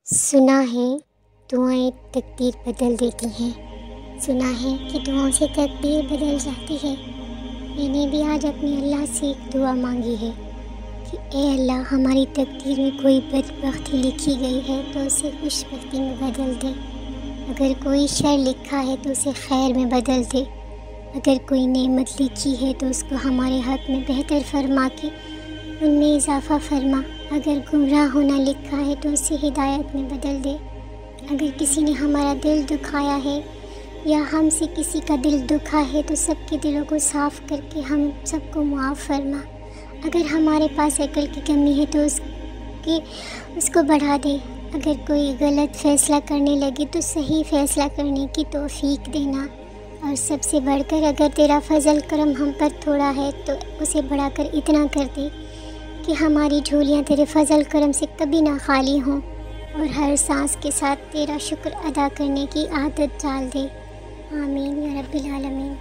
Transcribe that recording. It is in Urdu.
سنا ہے دعائیں تقدیر بدل دیتی ہیں، سنا ہے کہ دعاؤں سے تقدیر بدل جاتی ہے۔ میں نے بھی آج اپنے اللہ سے ایک دعا مانگی ہے کہ اے اللہ، ہماری تقدیر میں کوئی بدبختی لکھی گئی ہے تو اسے خوش بختی میں بدل دے، اگر کوئی شر لکھا ہے تو اسے خیر میں بدل دے، اگر کوئی نعمت لکھی ہے تو اس کو ہمارے حق میں بہتر فرما کے ان میں اضافہ فرما، اگر گمراہ ہونا لکھا ہے تو اسے ہدایت میں بدل دے، اگر کسی نے ہمارا دل دکھایا ہے یا ہم سے کسی کا دل دکھا ہے تو سب کے دلوں کو صاف کر کے ہم سب کو معاف فرما، اگر ہمارے پاس عقل کی کمی ہے تو اس کو بڑھا دے، اگر کوئی غلط فیصلہ کرنے لگے تو صحیح فیصلہ کرنے کی توفیق دینا، اور سب سے بڑھ کر اگر تیرا فضل کرم ہم پر تھوڑا ہے تو اسے بڑھا کر اتنا کر دے کہ ہماری جھولیاں تیرے فضل کرم سے کبھی نہ خالی ہوں، اور ہر سانس کے ساتھ تیرا شکر ادا کرنے کی عادت ڈال دے۔ آمین یا رب العالمین۔